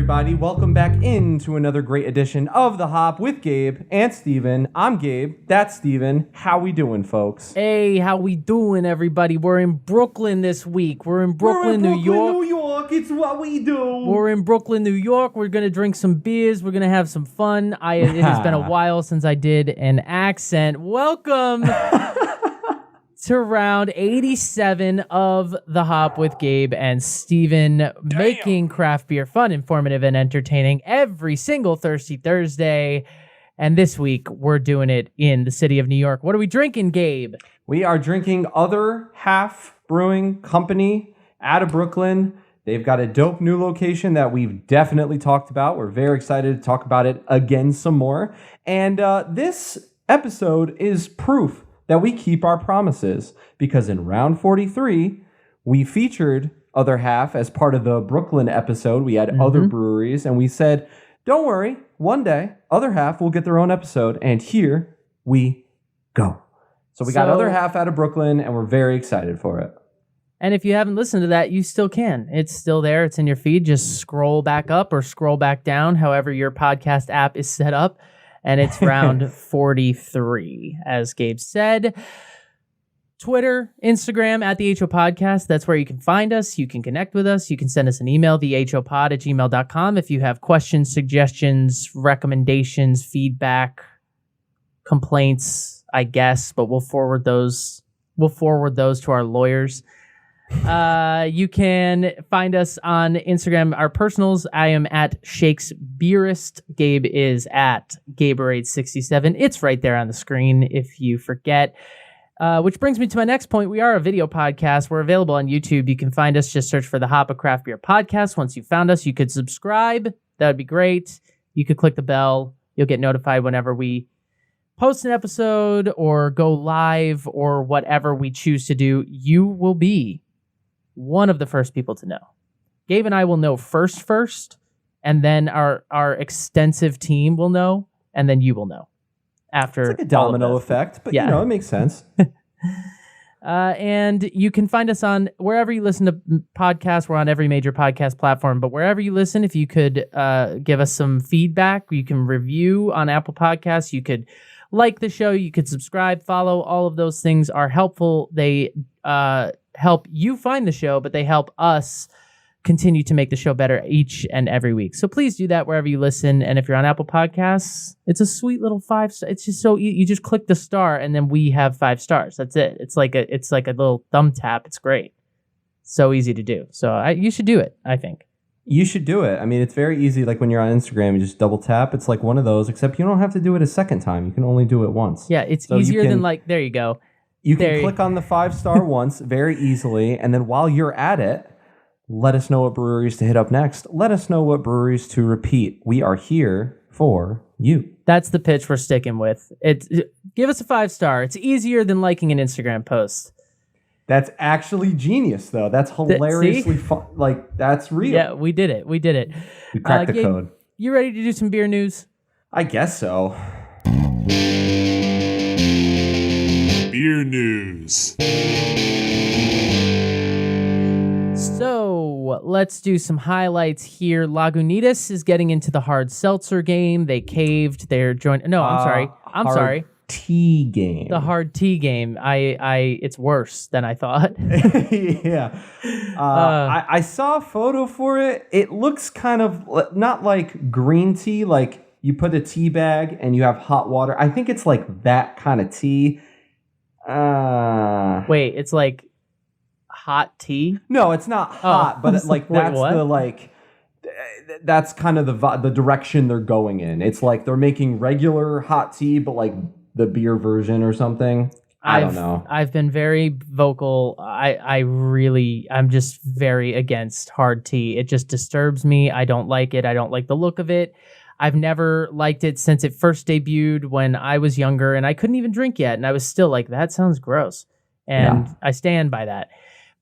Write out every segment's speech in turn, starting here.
everybody. Welcome back into another great edition of The Hop with Gabe and Steven. I'm Gabe. That's Steven. How we doing, folks? Hey, how we doing, everybody? We're in Brooklyn this week. We're in Brooklyn, New York. New York. It's what we do. We're in Brooklyn, New York. We're going to drink some beers. We're going to have some fun. It has been a while since I did an accent. Welcome to round 87 of The Hop with Gabe and Steven, making craft beer fun, informative, and entertaining every single Thirsty Thursday. And this week, we're doing it in the city of New York. What are we drinking, Gabe? We are drinking Other Half Brewing Company out of Brooklyn. They've got a dope new location that we've definitely talked about. We're very excited to talk about it again some more. And this episode is proof that we keep our promises, because in round 43, we featured Other Half as part of the Brooklyn episode. We had other breweries, and we said, don't worry, one day, Other Half will get their own episode, and here we go. So we got Other Half out of Brooklyn, and we're very excited for it. And if you haven't listened to that, you still can. It's still there. It's in your feed. Just scroll back up or scroll back down, however your podcast app is set up. And it's round 43, as Gabe said. Twitter, Instagram, at the HO Podcast. That's where you can find us. You can connect with us. You can send us an email, thehopod@gmail.com. If you have questions, suggestions, recommendations, feedback, complaints, I guess, but we'll forward those to our lawyers. You can find us on Instagram, our personals. I am at Shakes Beerist. Gabe is at Gaberade67. It's right there on the screen if you forget. Which brings me to my next point. We are a video podcast. We're available on YouTube. You can find us. Just search for the Hop of Craft Beer Podcast. Once you found us, you could subscribe. That would be great. You could click the bell. You'll get notified whenever we post an episode or go live or whatever we choose to do. You will be one of the first people to know. Gabe and I will know first, and then our extensive team will know, and then you will know after. It's like a domino effect, but yeah. It makes sense. And you can find us on wherever you listen to podcasts. We're on every major podcast platform, but wherever you listen, if you could give us some feedback, you can review on Apple Podcasts. You could like the show. You could subscribe, follow. All of those things are helpful. They help you find the show, but they help us continue to make the show better each and every week. So please do that wherever you listen. And if you're on Apple Podcasts, it's a sweet little 5-star. It's just so you just click the star, and then we have 5 stars. That's it. It's like a little thumb tap. It's great. So easy to do. So you should do it, I think. You should do it. I mean, it's very easy. Like when you're on Instagram, you just double tap. It's like one of those, except you don't have to do it a second time. You can only do it once. Yeah, it's easier than there you go. You can click on the 5-star once very easily, and then while you're at it, let us know what breweries to hit up next. Let us know what breweries to repeat. We are here for you. That's the pitch we're sticking with. Give us a 5-star. It's easier than liking an Instagram post. That's actually genius, though. That's hilariously fun. Like, that's real. Yeah, we did it. We cracked the code. You ready to do some beer news? I guess so. Beer news. So let's do some highlights here. Lagunitas is getting into the hard seltzer game. They caved. They're joining. No, I'm sorry. Tea game. The hard tea game. It's worse than I thought. Yeah. I saw a photo for it. It looks kind of not like green tea, like you put a tea bag and you have hot water. I think it's like that kind of tea. Wait, it's like hot tea? No, it's not hot, but like that's that's kind of the direction they're going in. It's like they're making regular hot tea, but like the beer version or something. I don't know. I've been very vocal. I'm just very against hard tea. It just disturbs me. I don't like it. I don't like the look of it. I've never liked it since it first debuted when I was younger, and I couldn't even drink yet, and I was still like, that sounds gross. And I stand by that.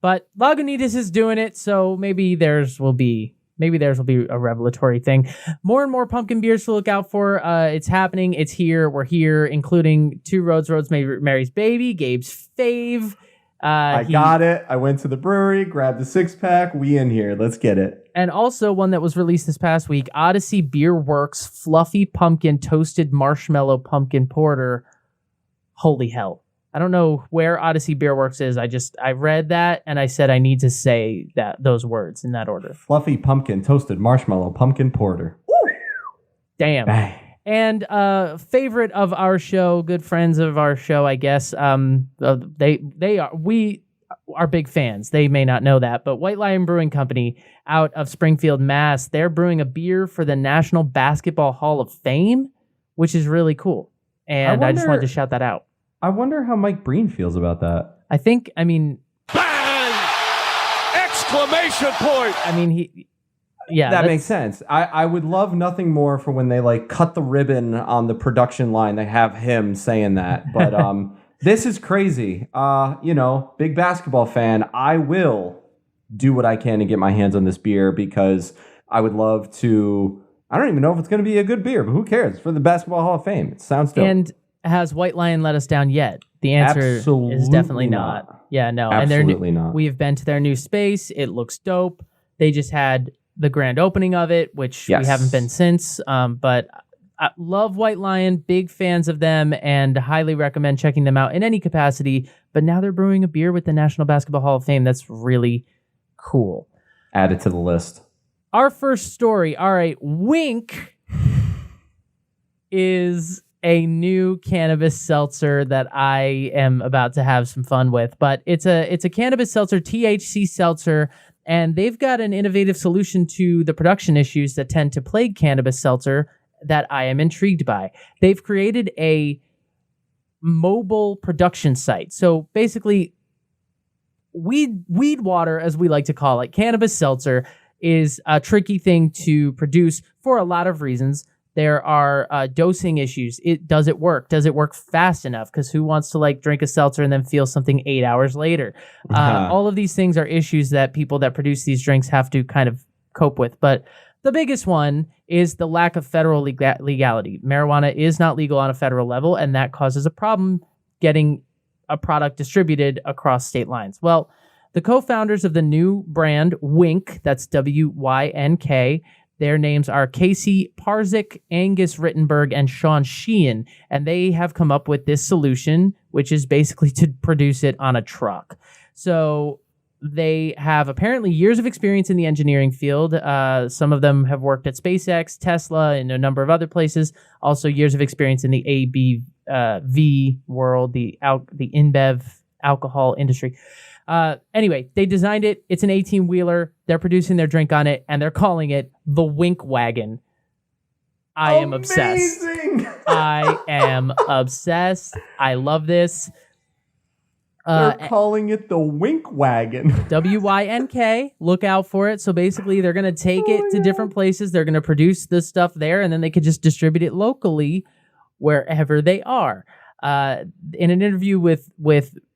But Lagunitas is doing it, so maybe theirs will be a revelatory thing. More and more pumpkin beers to look out for. It's happening. It's here. We're here, including Two Roads, Mary's Baby, Gabe's fave, I got it. I went to the brewery, grabbed a 6-pack. We in here. Let's get it. And also one that was released this past week, Odyssey Beer Works Fluffy Pumpkin Toasted Marshmallow Pumpkin Porter. Holy hell. I don't know where Odyssey Beer Works is. I read that and I said I need to say those words in that order. Fluffy Pumpkin Toasted Marshmallow Pumpkin Porter. Woo! Damn. Bang. And favorite of our show, good friends of our show, I guess. We are big fans. They may not know that, but White Lion Brewing Company out of Springfield, Mass. They're brewing a beer for the National Basketball Hall of Fame, which is really cool. And I just wanted to shout that out. I wonder how Mike Breen feels about that. Bang! Exclamation point! That makes sense. I would love nothing more for when they like cut the ribbon on the production line. They have him saying that, but this is crazy. Big basketball fan. I will do what I can to get my hands on this beer because I would love to. I don't even know if it's going to be a good beer, but who cares? It's for the Basketball Hall of Fame. It sounds dope. And has White Lion let us down yet? The answer is definitely not. Yeah, no. Absolutely not. We have been to their new space. It looks dope. They just had the grand opening of it, which we haven't been since. But I love White Lion, big fans of them, and highly recommend checking them out in any capacity. But now they're brewing a beer with the National Basketball Hall of Fame. That's really cool. Add it to the list. Our first story. All right, Wink is a new cannabis seltzer that I am about to have some fun with. But it's a cannabis seltzer, THC seltzer. And they've got an innovative solution to the production issues that tend to plague cannabis seltzer that I am intrigued by. They've created a mobile production site. So basically, weed water, as we like to call it, cannabis seltzer, is a tricky thing to produce for a lot of reasons. There are dosing issues. Does it work? Does it work fast enough? Because who wants to drink a seltzer and then feel something 8 hours later? All of these things are issues that people that produce these drinks have to kind of cope with. But the biggest one is the lack of federal legality. Marijuana is not legal on a federal level, and that causes a problem getting a product distributed across state lines. Well, the co-founders of the new brand, Wink, that's WYNK, their names are Casey Parzik, Angus Rittenberg, and Sean Sheehan, and they have come up with this solution, which is basically to produce it on a truck. So they have apparently years of experience in the engineering field. Some of them have worked at SpaceX, Tesla, and a number of other places. Also years of experience in the ABV world, the InBev alcohol industry. Anyway, they designed it. It's an 18-wheeler. They're producing their drink on it, and they're calling it the Wink Wagon. I am obsessed. I am obsessed. I love this. They're calling it the Wink Wagon. WYNK. Look out for it. So basically, they're going to take it to different places. They're going to produce the stuff there, and then they could just distribute it locally wherever they are. In an interview with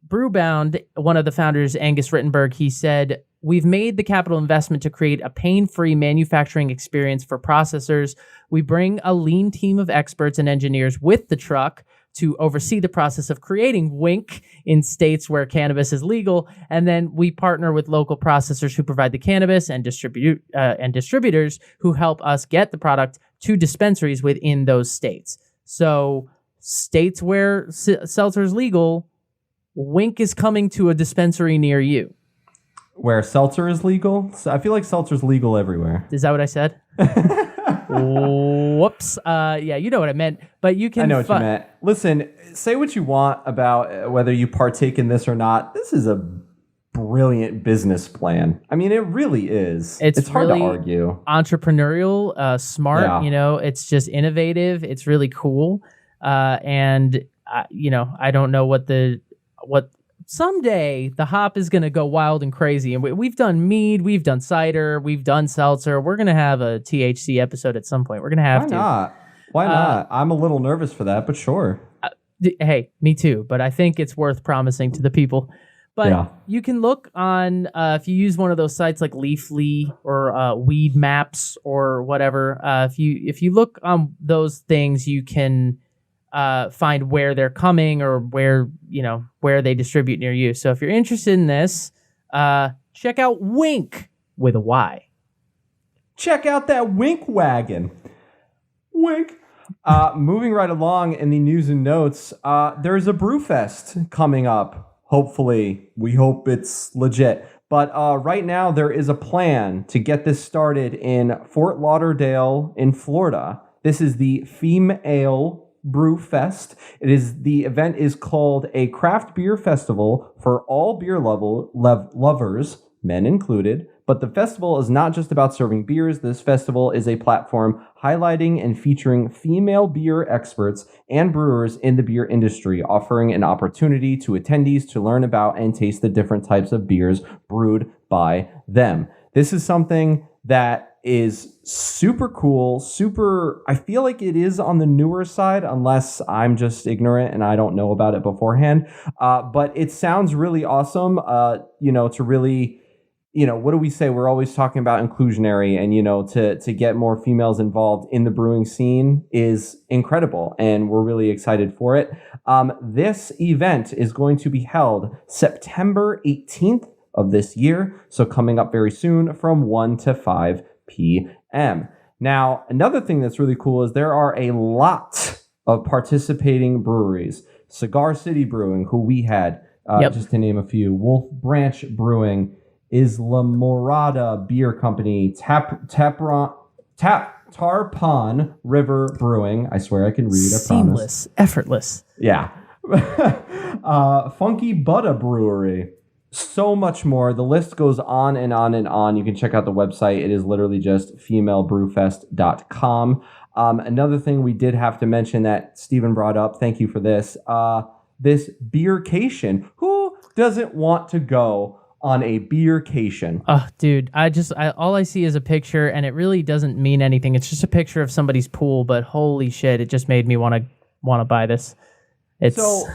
Brewbound, one of the founders, Angus Rittenberg, he said, "We've made the capital investment to create a pain-free manufacturing experience for processors. We bring a lean team of experts and engineers with the truck to oversee the process of creating Wink in states where cannabis is legal, and then we partner with local processors who provide the cannabis and distributors who help us get the product to dispensaries within those states." So states where seltzer is legal, Wink is coming to a dispensary near you. Where seltzer is legal? So I feel like seltzer is legal everywhere. Is that what I said? Whoops. Yeah, you know what I meant. But you can. I know what you meant. Listen, say what you want about whether you partake in this or not. This is a brilliant business plan. I mean, it really is. It's hard really to argue. Entrepreneurial, smart. Yeah. It's just innovative. It's really cool. And I don't know what someday the hop is going to go wild and crazy. And we've done mead, we've done cider, we've done seltzer. We're going to have a THC episode at some point. We're going to have Why not? I'm a little nervous for that, but sure. Hey, me too. But I think it's worth promising to the people. But you can look on, if you use one of those sites like Leafly or Weed Maps or whatever, if you look on those things, you can find where they're coming or where they distribute near you. So if you're interested in this, check out Wink with a Y. Check out that Wink wagon. Wink. Moving right along in the news and notes, there's a Brewfest coming up. Hopefully, we hope it's legit. But right now, there is a plan to get this started in Fort Lauderdale in Florida. This is the Female Brew Fest. The event is called a craft beer festival for all beer lovers, men included. But the festival is not just about serving beers. This festival is a platform highlighting and featuring female beer experts and brewers in the beer industry, offering an opportunity to attendees to learn about and taste the different types of beers brewed by them. This is something that is super cool, I feel like it is on the newer side, unless I'm just ignorant and I don't know about it beforehand. But it sounds really awesome, to really... what do we say? We're always talking about inclusionary, and, to get more females involved in the brewing scene is incredible, and we're really excited for it. This event is going to be held September 18th of this year, so coming up very soon from 1 to 5 p.m. Now, another thing that's really cool is there are a lot of participating breweries. Cigar City Brewing, who we had, just to name a few, Wolf Branch Brewing, Isla Morada Beer Company, Tarpon River Brewing. I swear I can read. Seamless, effortless. Yeah. Funky Buddha Brewery. So much more. The list goes on and on and on. You can check out the website. It is literally just femalebrewfest.com. Another thing we did have to mention that Stephen brought up, thank you for this, this beercation. Who doesn't want to go on a beercation? Oh, dude, all I see is a picture, and it really doesn't mean anything. It's just a picture of somebody's pool, but holy shit, it just made me want to buy this. So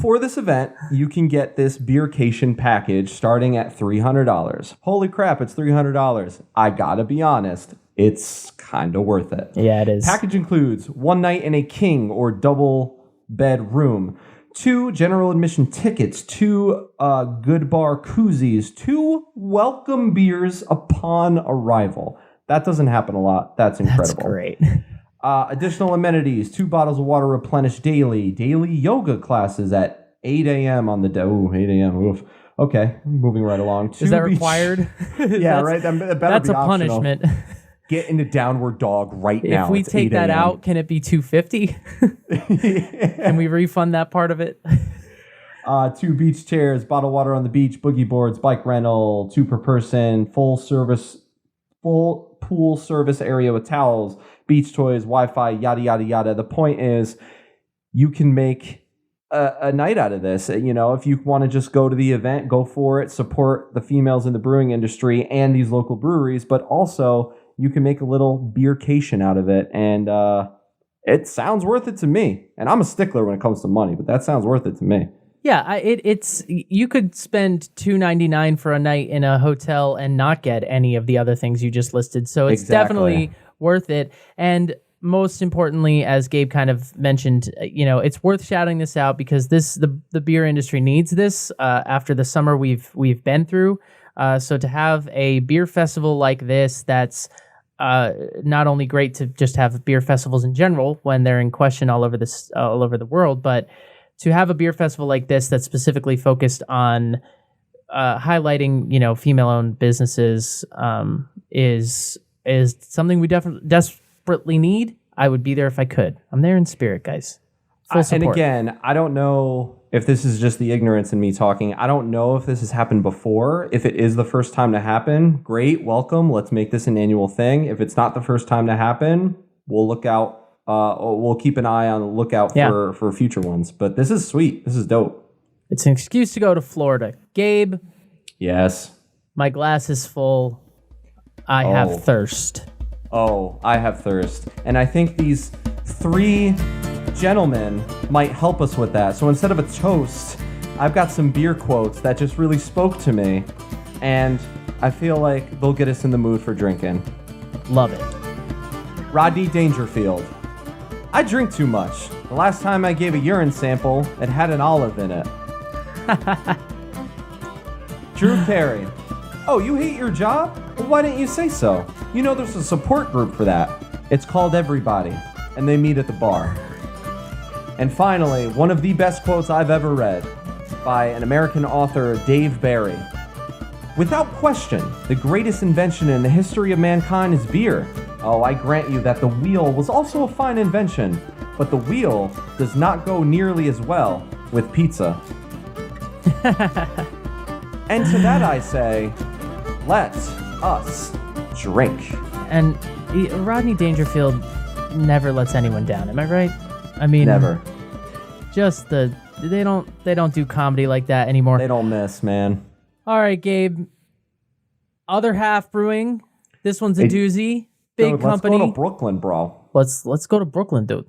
for this event, you can get this Beercation Package starting at $300. Holy crap, it's $300. I gotta be honest, it's kind of worth it. Yeah, it is. Package includes one night in a king or double bed room, 2 general admission tickets, 2 good bar koozies, 2 welcome beers upon arrival. That doesn't happen a lot. That's incredible. That's great. Additional amenities, 2 bottles of water replenished daily yoga classes at 8 a.m. on the day. Ooh, 8 a.m. Oof. Okay, moving right along. Is that required? Yeah, right. That better that's be a optional. punishment. Get into downward dog right now. If we it's take that out, can it be $250? Can we refund that part of it? 2 beach chairs, bottled water on the beach, boogie boards, bike rental, 2 per person, full pool service area with towels, beach toys, Wi-Fi, yada, yada, yada. The point is you can make a night out of this. If you want to just go to the event, go for it, support the females in the brewing industry and these local breweries, but also you can make a little beercation out of it. And it sounds worth it to me. And I'm a stickler when it comes to money, but that sounds worth it to me. Yeah, it's you could spend $2.99 for a night in a hotel and not get any of the other things you just listed. So it's definitely worth it. And most importantly, as Gabe kind of mentioned, it's worth shouting this out because the beer industry needs this after the summer we've been through. So to have a beer festival like this, that's not only great to just have beer festivals in general when they're in question all over the world, but to have a beer festival like this that's specifically focused on highlighting, female-owned businesses is something we desperately need. I would be there if I could. I'm there in spirit, guys. Full support. And again, I don't know if this is just the ignorance in me talking. I don't know if this has happened before. If it is the first time to happen, great, welcome. Let's make this an annual thing. If it's not the first time to happen, we'll look out. We'll keep an eye on the lookout for future ones. But this is sweet. This is dope. It's an excuse to go to Florida. Gabe? Yes? My glass is full. I have thirst. Oh, I have thirst. And I think these 3 gentlemen might help us with that. So instead of a toast, I've got some beer quotes that just really spoke to me. And I feel like they'll get us in the mood for drinking. Love it. Rodney Dangerfield. I drink too much. The last time I gave a urine sample, it had an olive in it. Drew Carey. Oh, you hate your job? Well, why didn't you say so? You know there's a support group for that. It's called Everybody, and they meet at the bar. And finally, one of the best quotes I've ever read by an American author, Dave Barry. Without question, the greatest invention in the history of mankind is beer. Oh, I grant you that the wheel was also a fine invention, but the wheel does not go nearly as well with pizza. And to that I say, let us drink. And Rodney Dangerfield never lets anyone down. Am I right? I mean, Never. Just they don't do comedy like that anymore. They don't miss, man. All right, Gabe. Other Half Brewing. This one's a doozy. Big Dude, company. Let's go to Brooklyn, bro. Let's go to Brooklyn, dude.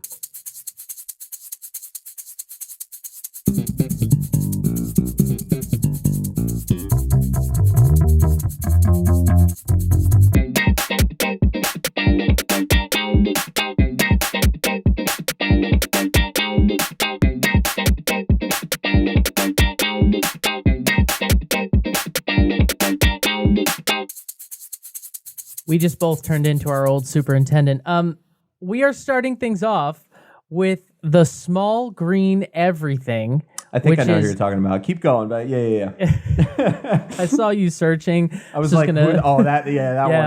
We just both turned into our old superintendent. We are starting things off with the small green everything. I think I know who you're talking about. Keep going, but yeah. I saw you searching. I was like, that one.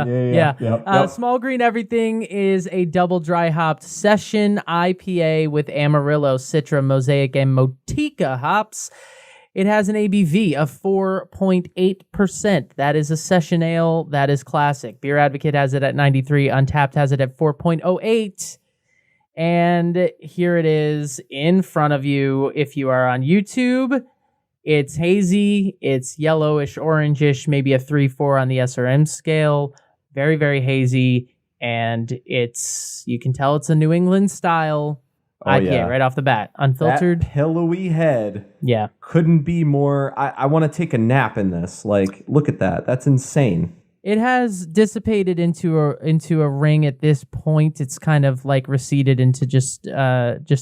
Yeah. Yep. Small green everything is a double dry hopped session IPA with Amarillo, Citra, Mosaic, and Motica hops. It has an ABV of 4.8%. That is a session ale. That is classic. Beer Advocate has it at 93. Untapped has it at 4.08. And here it is in front of you. If you are on YouTube, it's hazy. It's yellowish, orangish, maybe a 3-4 on the SRM scale. Very, very hazy. And you can tell it's a New England style IPA right off the bat. Unfiltered. That pillowy head. Yeah. Couldn't be more. I want to take a nap in this. Like, look at that. That's insane. It has dissipated into a ring at this point. It's kind of like receded into just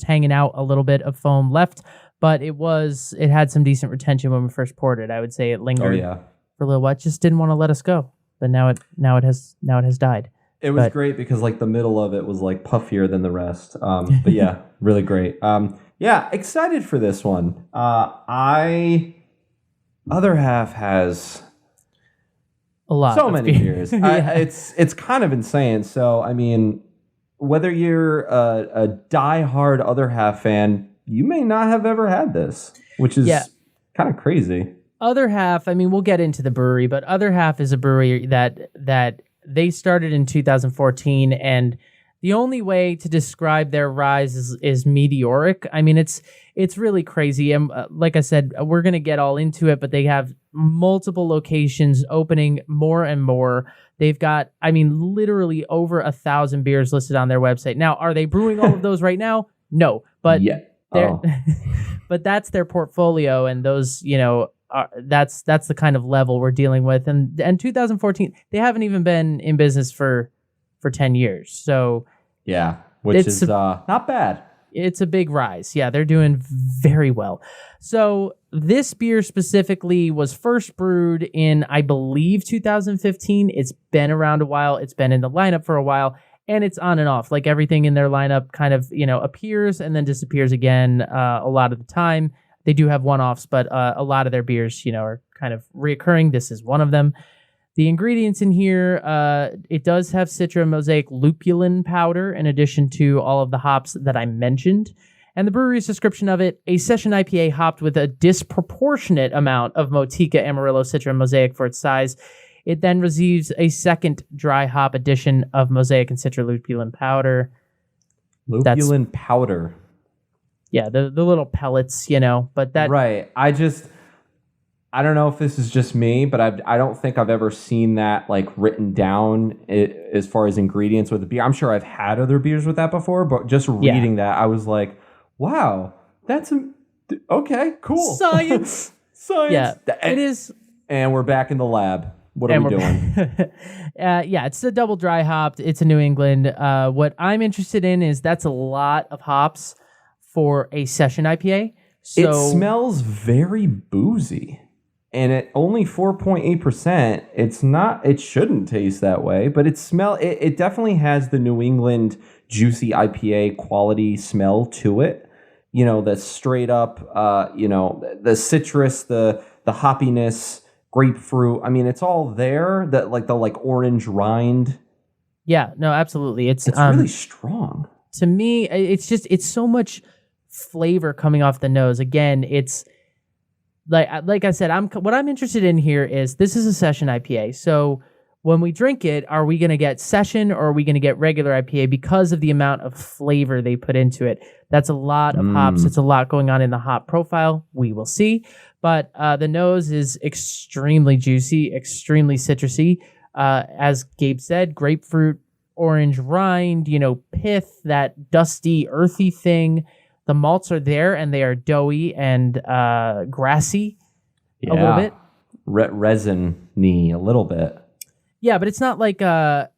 hanging out a little bit of foam left, but it had some decent retention when we first poured it. I would say it lingered for a little while. It just didn't want to let us go. But now it has died. It was great because like the middle of it was like puffier than the rest. But yeah, really great. Excited for this one. Other Half has a lot. So many beers. It's kind of insane. So I mean, whether you're a diehard Other Half fan, you may not have ever had this, which is kind of crazy. Other Half. I mean, we'll get into the brewery, but Other Half is a brewery that they started in 2014, and the only way to describe their rise is meteoric. I mean, it's really crazy. And like I said, we're going to get all into it, but they have multiple locations opening more and more. They've got, I mean, literally over 1,000 beers listed on their website. Now, are they brewing all of those right now? No, but but that's their portfolio, and those, that's the kind of level we're dealing with. And 2014, they haven't even been in business for 10 years. So yeah, which is not bad. It's a big rise. Yeah, they're doing very well. So this beer specifically was first brewed in, I believe, 2015. It's been around a while. It's been in the lineup for a while, and it's on and off. Like everything in their lineup kind of, appears and then disappears again a lot of the time. They do have one-offs, but a lot of their beers, are kind of reoccurring. This is one of them. The ingredients in here, it does have Citra Mosaic lupulin powder in addition to all of the hops that I mentioned. And the brewery's description of it, a session IPA hopped with a disproportionate amount of Motica, Amarillo, Citra, Mosaic for its size. It then receives a second dry hop addition of Mosaic and Citra lupulin powder. Lupulin powder. Yeah, the little pellets, but that... Right. I don't know if this is just me, but I don't think I've ever seen that like written down as far as ingredients with the beer. I'm sure I've had other beers with that before, but just reading that, I was like, wow, that's okay, cool. Science. Science. Yeah, it is. And we're back in the lab. What are we doing? It's a double dry hopped. It's a New England. What I'm interested in is that's a lot of hops for a session IPA. So It smells very boozy. And at only 4.8%, it's not, it shouldn't taste that way, but it definitely has the New England juicy IPA quality smell to it. You know, the straight up, the citrus, the hoppiness, grapefruit. I mean, it's all there. That like the orange rind. Yeah, no, absolutely. It's really strong. To me, it's so much flavor coming off the nose. Again, it's like I said, what I'm interested in here is this is a session IPA. So when we drink it, are we going to get session or are we going to get regular IPA because of the amount of flavor they put into it? That's a lot of hops. It's a lot going on in the hop profile. We will see. But the nose is extremely juicy, extremely citrusy. As Gabe said, grapefruit, orange rind, pith, that dusty, earthy thing. The malts are there, and they are doughy and grassy a little bit. Resin-y a little bit. Yeah, but it's not like a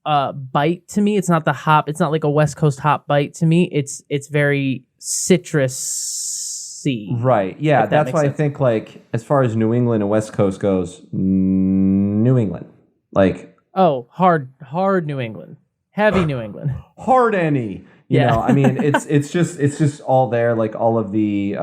bite to me. It's not the hop. It's not like a West Coast hop bite to me. It's very citrusy. Right. Yeah, that's why sense. I think like as far as New England and West Coast goes, New England. Hard New England. Heavy New England. Hard any. You know, I mean, it's just all there. Like all of the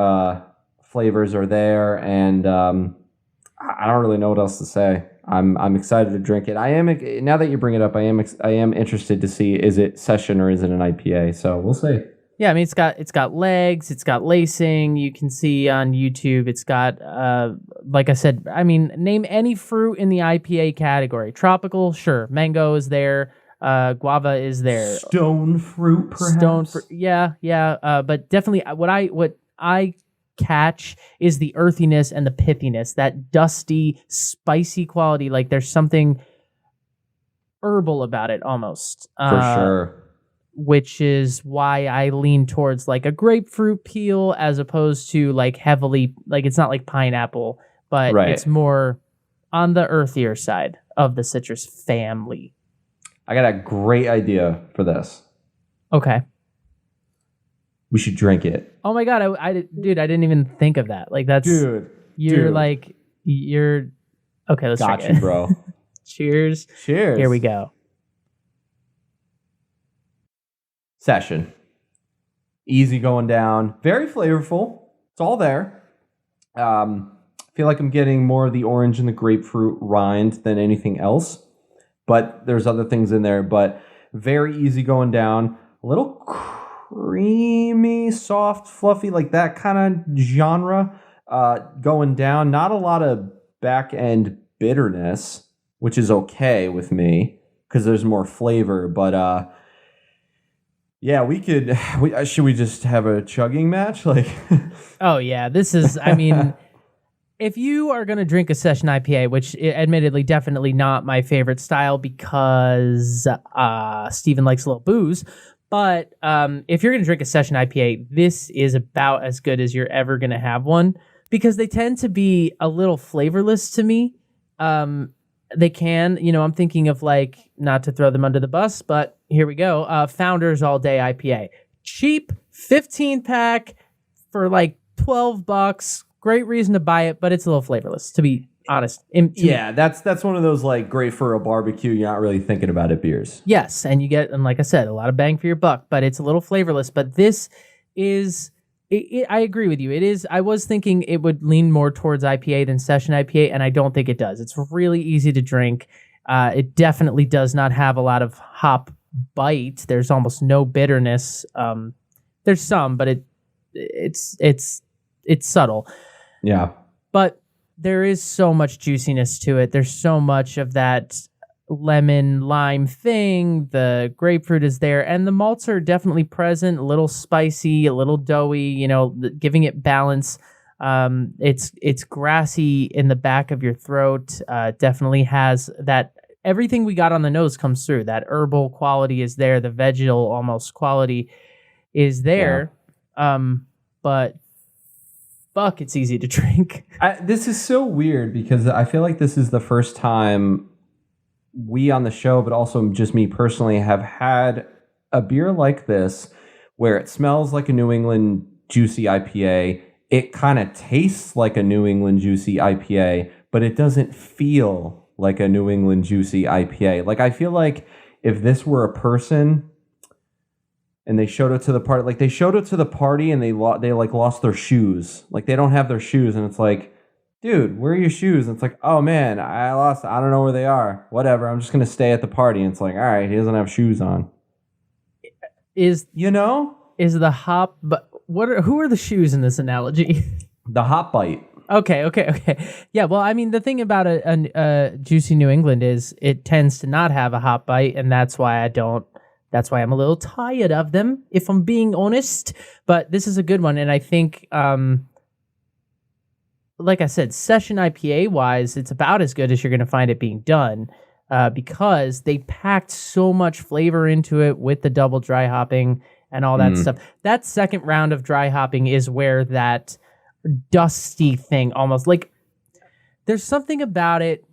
flavors are there, and I don't really know what else to say. I'm excited to drink it. I am, now that you bring it up, I am interested to see, is it session or is it an IPA? So we'll see. Yeah, I mean, it's got legs, it's got lacing. You can see on YouTube, it's got, like I said, I mean, name any fruit in the IPA category. Tropical, sure. Mango is there. Guava is there. Stone fruit, perhaps. Yeah. But definitely, what I catch is the earthiness and the pithiness, that dusty, spicy quality. Like there's something herbal about it, almost. For sure. Which is why I lean towards like a grapefruit peel as opposed to like heavily, like it's not like pineapple, but it's more on the earthier side of the citrus family. I got a great idea for this. Okay. We should drink it. Oh my God. I didn't even think of that. Like that's, okay, let's got drink it. You, bro. Cheers. Cheers. Here we go. Session. Easy going down. Very flavorful. It's all there. I feel like I'm getting more of the orange and the grapefruit rind than anything else. But there's other things in there. But very easy going down. A little creamy, soft, fluffy, like that kind of genre going down. Not a lot of back end bitterness, which is okay with me because there's more flavor. But yeah, should we just have a chugging match? Like, oh yeah, this is, I mean, if you are going to drink a session IPA, which admittedly definitely not my favorite style because Steven likes a little booze, but if you're going to drink a session IPA, this is about as good as you're ever going to have one because they tend to be a little flavorless to me. They can, I'm thinking of like, not to throw them under the bus, but here we go. Founders All Day IPA. Cheap, 15-pack for like $12. Great reason to buy it, but it's a little flavorless, to be honest. That's one of those like great for a barbecue, you're not really thinking about it beers. Yes, and you get, and like I said, a lot of bang for your buck, but it's a little flavorless. But this is, I agree with you. It is, I was thinking it would lean more towards IPA than session IPA, and I don't think it does. It's really easy to drink. It definitely does not have a lot of hop bite. There's almost no bitterness. There's some, but it's subtle. Yeah. But there is so much juiciness to it. There's so much of that lemon lime thing. The grapefruit is there, and the malts are definitely present, a little spicy, a little doughy, giving it balance. It's grassy in the back of your throat. Definitely has that, everything we got on the nose comes through. That herbal quality is there. The vegetal almost quality is there. Yeah. But fuck, it's easy to drink. This is so weird because I feel like this is the first time we on the show, but also just me personally, have had a beer like this, where it smells like a New England juicy IPA, it kind of tastes like a New England juicy IPA, but it doesn't feel like a New England juicy IPA. Like, I feel like if this were a person and they showed it to the party, like they showed it to the party and they like lost their shoes. Like, they don't have their shoes, and it's like, dude, where are your shoes? And it's like, oh man, I don't know where they are. Whatever, I'm just gonna stay at the party. And it's like, all right, he doesn't have shoes on. Is the hop? But who are the shoes in this analogy? The hop bite. Okay. Yeah, well, I mean, the thing about a juicy New England is it tends to not have a hop bite, and that's why That's why I'm a little tired of them, if I'm being honest. But this is a good one, and I think, like I said, session IPA-wise, it's about as good as you're going to find it being done, because they packed so much flavor into it with the double dry hopping and all that stuff. That second round of dry hopping is where that dusty thing almost, like, there's something about it,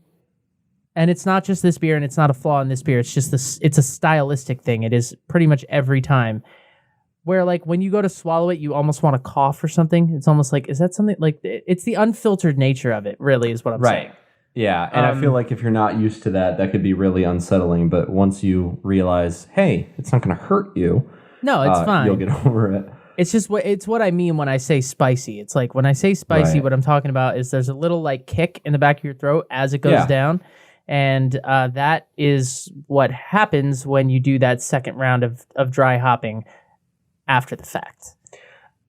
and it's not just this beer, and it's not a flaw in this beer, it's just this, it's a stylistic thing. It is pretty much every time, where, like, when you go to swallow it, you almost want to cough or something. It's almost like, is that something, like, it's the unfiltered nature of it, really, is what I'm saying. Right. Yeah, and I feel like if you're not used to that, that could be really unsettling, but once you realize, hey, it's not going to hurt you, no, it's fine. You'll get over it. It's just what I mean when I say spicy. It's like, when I say spicy, Right. what I'm talking about is there's a little, like, kick in the back of your throat as it goes down. And that is what happens when you do that second round of dry hopping after the fact.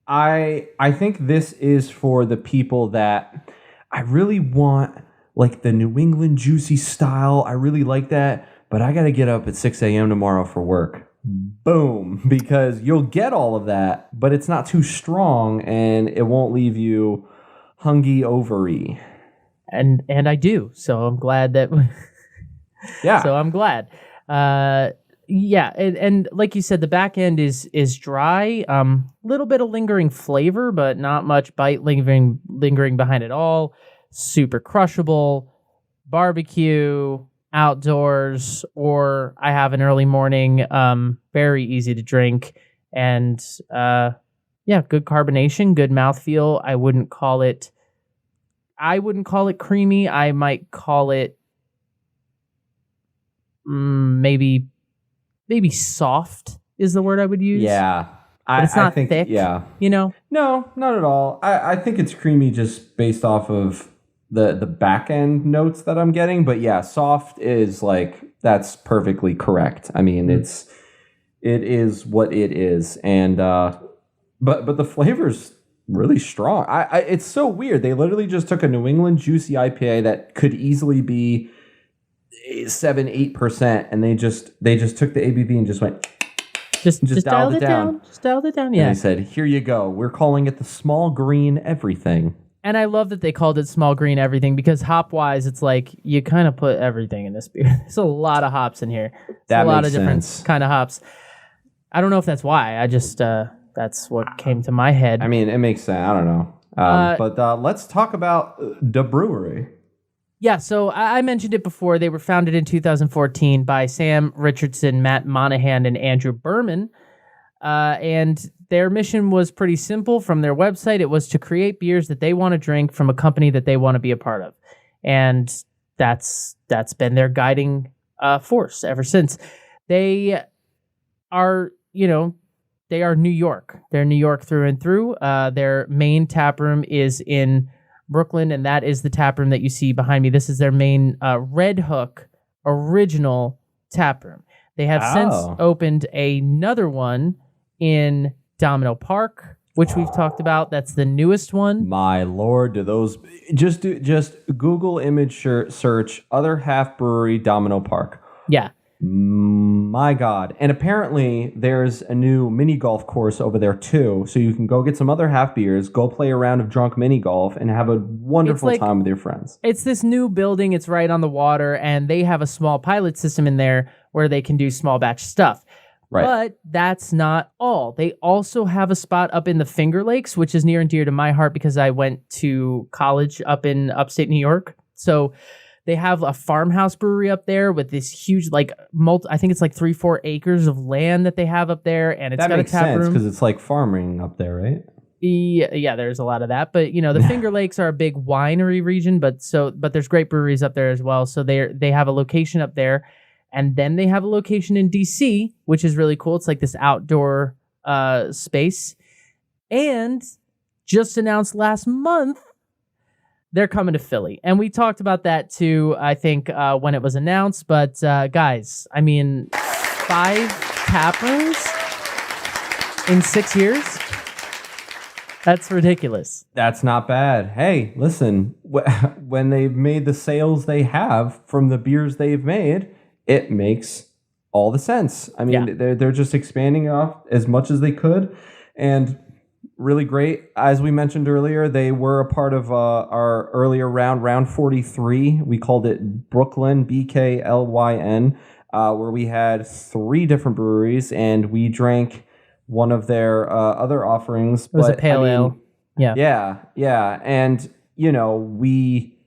I think this is for the people that I really want, like, the New England juicy style. I really like that, but I got to get up at 6 a.m. tomorrow for work. Boom. Because you'll get all of that, but it's not too strong, and it won't leave you hungy-overy. And I do, so I'm glad that. Yeah. So I'm glad. Yeah, and like you said, the back end is dry. Little bit of lingering flavor, but not much bite lingering behind it all. Super crushable, barbecue, outdoors, or I have an early morning. Very easy to drink, and yeah, good carbonation, good mouthfeel. I wouldn't call it creamy. I might call it maybe soft is the word I would use. Yeah. But it's not think, thick, yeah. you know? No, not at all. I think it's creamy just based off of the back end notes that I'm getting. But yeah, soft is like, that's perfectly correct. I mean, it is what it is. And but the flavor's really strong. It's so weird. They literally just took a New England juicy IPA that could easily be 7-8%, and they just took the ABV and just went just dialed it down. Just dialed it down. Yeah. And they said, "Here you go. We're calling it the small green everything." And I love that they called it small green everything, because hop wise, it's like you kind of put everything in this beer. There's a lot of hops in here. That a lot makes of different sense. kind of hops. I don't know if that's why. I just that's what came to my head. I mean, it makes sense. I don't know. But let's talk about the brewery. Yeah, so I mentioned it before. They were founded in 2014 by Sam Richardson, Matt Monahan, and Andrew Berman. And their mission was pretty simple from their website. It was to create beers that they want to drink from a company that they want to be a part of. And that's been their guiding force ever since. They are, they are New York. They're New York through and through. Their main tap room is in Brooklyn, and that is the tap room that you see behind me. This is their main Red Hook original tap room. They have since opened another one in Domino Park, which we've talked about. That's the newest one. My Lord, do those just Google image search other half brewery Domino Park. Yeah. My God. And apparently there's a new mini golf course over there too. So you can go get some other half beers, go play a round of drunk mini golf, and have a wonderful time with your friends. It's this new building. It's right on the water, and they have a small pilot system in there where they can do small batch stuff. Right. But that's not all. They also have a spot up in the Finger Lakes, which is near and dear to my heart because I went to college up in upstate New York. So They have a farmhouse brewery up there with this huge, like, I think it's like 3-4 acres of land that they have up there, and it's That got makes a tap sense room. because it's like farming up there, right? Yeah, there's a lot of that, but the Finger Lakes are a big winery region, but there's great breweries up there as well. So they have a location up there, and then they have a location in DC, which is really cool. It's like this outdoor space, and just announced last month they're coming to Philly, and we talked about that too. I think when it was announced, but guys, I mean, 5 tap rooms in 6 years. That's ridiculous. That's not bad. Hey, listen, when they've made the sales they have from the beers they've made, it makes all the sense. I mean, they're just expanding off as much as they could, and really great. As we mentioned earlier, they were a part of our earlier round 43. We called it Brooklyn, BKLYN, where we had 3 different breweries, and we drank one of their other offerings. It was a pale ale. Yeah. And, we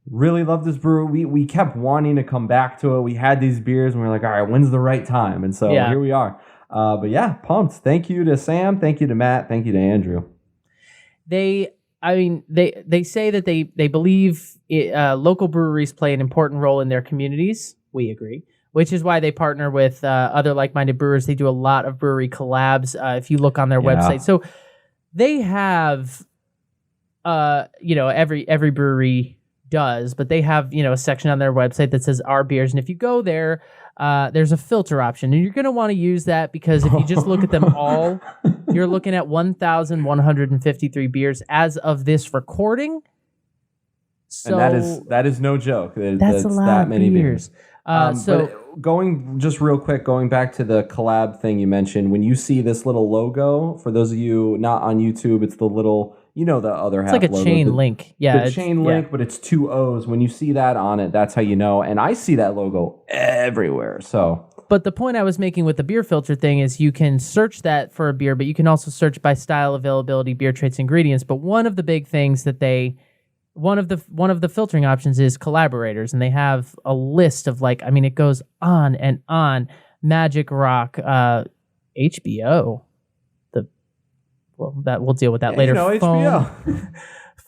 really loved this brewery. We kept wanting to come back to it. We had these beers, and we were like, all right, when's the right time? And so here we are. But yeah, pumped. Thank you to Sam. Thank you to Matt. Thank you to Andrew. They say that they believe local breweries play an important role in their communities. We agree. Which is why they partner with other like-minded brewers. They do a lot of brewery collabs. If you look on their website, so they have, every brewery does, but they have a section on their website that says our beers, and if you go there, there's a filter option, and you're going to want to use that because if you just look at them all, you're looking at 1,153 beers as of this recording. So and that is no joke. That's a lot of many beers. But going back to the collab thing you mentioned, when you see this little logo, for those of you not on YouTube, it's the little, the other half. It's like a logo, chain link. Yeah. The chain link, but it's 2 O's. When you see that on it, that's how you know. And I see that logo everywhere. So. But the point I was making with the beer filter thing is you can search that for a beer, but you can also search by style, availability, beer traits, ingredients. But one of the big things that one of the filtering options is Collaborators, and they have a list of it goes on and on. Magic Rock, HBO, that we'll deal with that later. HBO.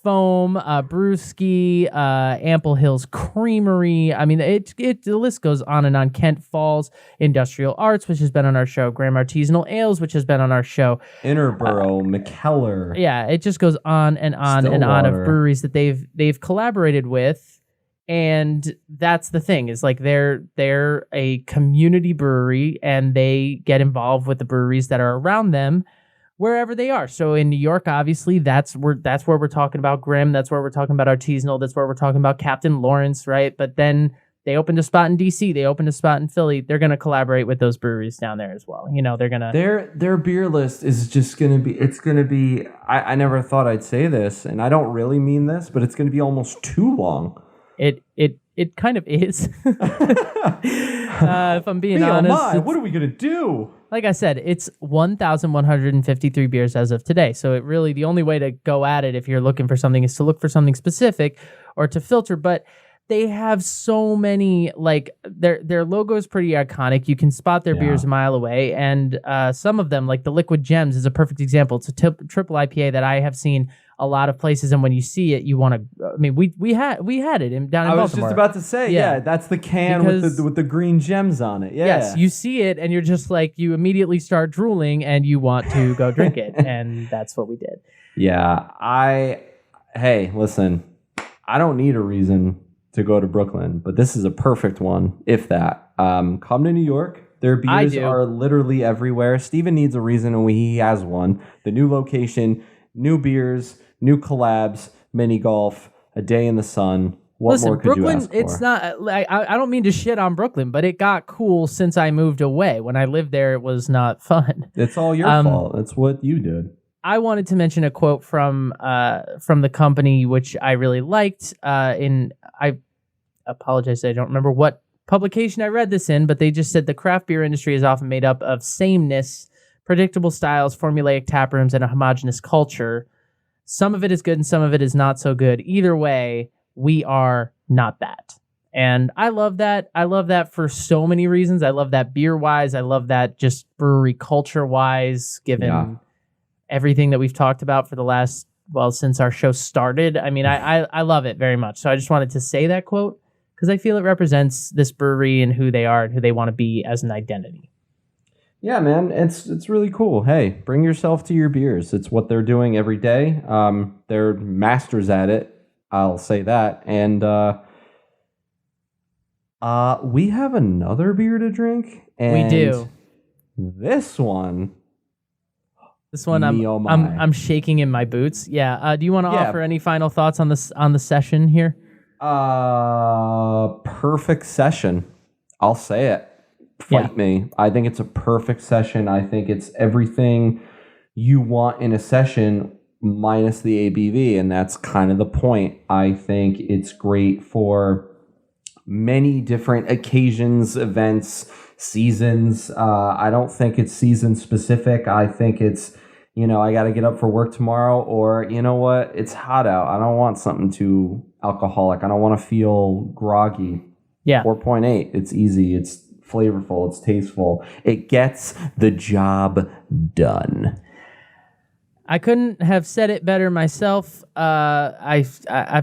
Foam, Brewski, Ample Hills Creamery. I mean, the list goes on and on. Kent Falls, Industrial Arts, which has been on our show. Graham Artisanal Ales, which has been on our show. Interborough, McKellar. Yeah, it just goes on and on and on of breweries that they've collaborated with, and that's the thing is they're a community brewery, and they get involved with the breweries that are around them, wherever they are. So in New York, obviously, that's where we're talking about Grimm. That's where we're talking about Artisanal. That's where we're talking about Captain Lawrence, right? But then they opened a spot in DC. They opened a spot in Philly. They're going to collaborate with those breweries down there as well. They're going to... Their beer list is just going to be... I never thought I'd say this, and I don't really mean this, but it's going to be almost too long. It kind of is. If I'm being honest. What are we going to do? Like I said, it's 1,153 beers as of today. So it really, the only way to go at it if you're looking for something is to look for something specific or to filter. But they have so many, their logo is pretty iconic. You can spot their beers a mile away. And some of them, like the Liquid Gems is a perfect example. It's a triple IPA that I have seen a lot of places, and when you see it, you want to. I mean, we had it down in Baltimore. I was just about to say, that's the can with the green gems on it. Yeah. Yes, you see it, and you're just you immediately start drooling, and you want to go drink it, and that's what we did. Yeah, hey, listen, I don't need a reason to go to Brooklyn, but this is a perfect one. If that, come to New York. Their beers are literally everywhere. Steven needs a reason, and he has one. The new location, new beers, new collabs, mini golf, a day in the sun. What more could Brooklyn, you ask for? it's not. I don't mean to shit on Brooklyn, but it got cool since I moved away. When I lived there, it was not fun. It's all your fault. That's what you did. I wanted to mention a quote from the company, which I really liked. I apologize, I don't remember what publication I read this in, but they just said the craft beer industry is often made up of sameness, predictable styles, formulaic taprooms, and a homogenous culture. Some of it is good and some of it is not so good. Either way, we are not that. And I love that. I love that for so many reasons. I love that beer-wise. I love that just brewery culture-wise, given everything that we've talked about for the last, since our show started. I mean, I love it very much. So I just wanted to say that quote because I feel it represents this brewery and who they are and who they want to be as an identity. Yeah, man, it's really cool. Hey, bring yourself to your beers. It's what they're doing every day. They're masters at it. I'll say that. And we have another beer to drink. And we do. This one, I'm shaking in my boots. Yeah. Do you want to offer any final thoughts on the session here? Perfect session. I'll say it. Fight me. I think it's a perfect session. I think it's everything you want in a session minus the ABV, and that's kind of the point. I think it's great for many different occasions, events, seasons. I don't think it's season specific. I think it's, I got to get up for work tomorrow, or you know what? It's hot out. I don't want something too alcoholic. I don't want to feel groggy. Yeah. 4.8. It's easy. It's flavorful. It's tasteful. It gets the job done. I couldn't have said it better myself. I've